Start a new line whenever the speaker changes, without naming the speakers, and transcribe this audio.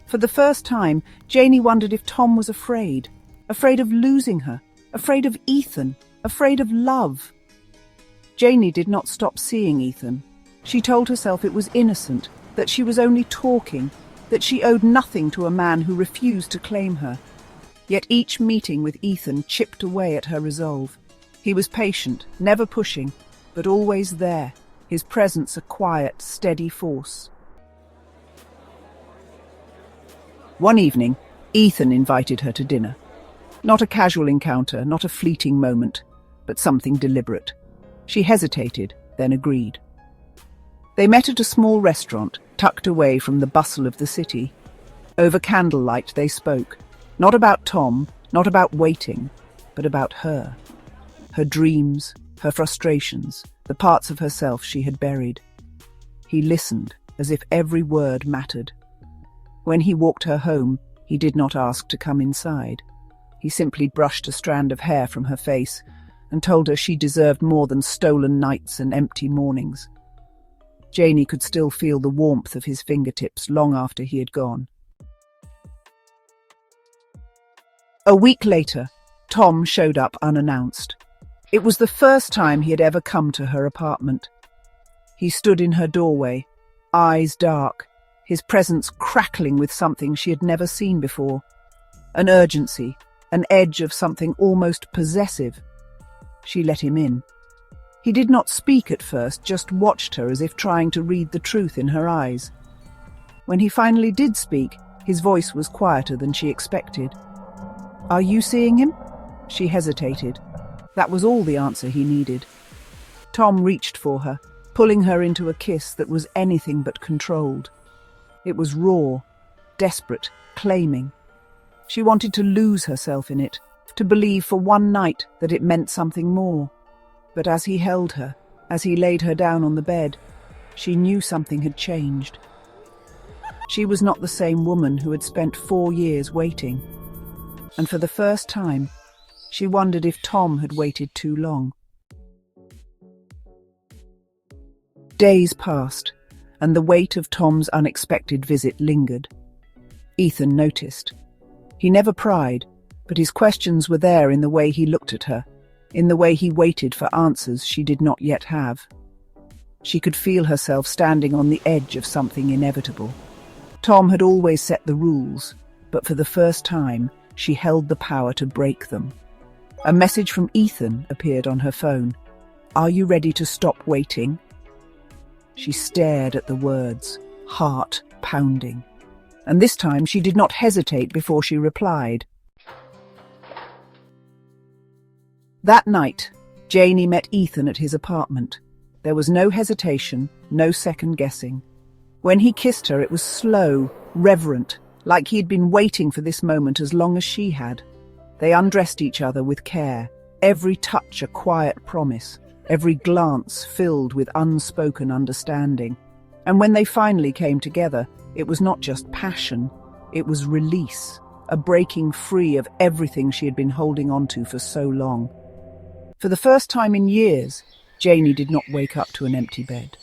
For the first time, Janie wondered if Tom was afraid of losing her, afraid of Ethan, afraid of love. Janie did not stop seeing Ethan. She told herself it was innocent, that she was only talking, that she owed nothing to a man who refused to claim her. Yet each meeting with Ethan chipped away at her resolve. He was patient, never pushing, but always there, his presence a quiet, steady force. One evening, Ethan invited her to dinner. Not a casual encounter, not a fleeting moment, but something deliberate. She hesitated, then agreed. They met at a small restaurant, tucked away from the bustle of the city. Over candlelight they spoke, not about Tom, not about waiting, but about her. Her dreams, her frustrations, the parts of herself she had buried. He listened, as if every word mattered. When he walked her home, he did not ask to come inside. He simply brushed a strand of hair from her face and told her she deserved more than stolen nights and empty mornings. Janie could still feel the warmth of his fingertips long after he had gone. A week later, Tom showed up unannounced. It was the first time he had ever come to her apartment. He stood in her doorway, eyes dark, his presence crackling with something she had never seen before. An urgency, an edge of something almost possessive. She let him in. He did not speak at first, just watched her as if trying to read the truth in her eyes. When he finally did speak, his voice was quieter than she expected. "Are you seeing him?" She hesitated. That was all the answer he needed. Tom reached for her, pulling her into a kiss that was anything but controlled. It was raw, desperate, claiming. She wanted to lose herself in it, to believe for one night that it meant something more. But as he held her, as he laid her down on the bed, she knew something had changed. She was not the same woman who had spent 4 years waiting. And for the first time, she wondered if Tom had waited too long. Days passed, and the weight of Tom's unexpected visit lingered. Ethan noticed. He never pried, but his questions were there in the way he looked at her, in the way he waited for answers she did not yet have. She could feel herself standing on the edge of something inevitable. Tom had always set the rules, but for the first time, she held the power to break them. A message from Ethan appeared on her phone. "Are you ready to stop waiting?" She stared at the words, heart pounding. And this time she did not hesitate before she replied. That night, Janie met Ethan at his apartment. There was no hesitation, no second guessing. When he kissed her, it was slow, reverent, like he had been waiting for this moment as long as she had. They undressed each other with care, every touch a quiet promise, every glance filled with unspoken understanding. And when they finally came together, it was not just passion, it was release, a breaking free of everything she had been holding on to for so long. For the first time in years, Janie did not wake up to an empty bed.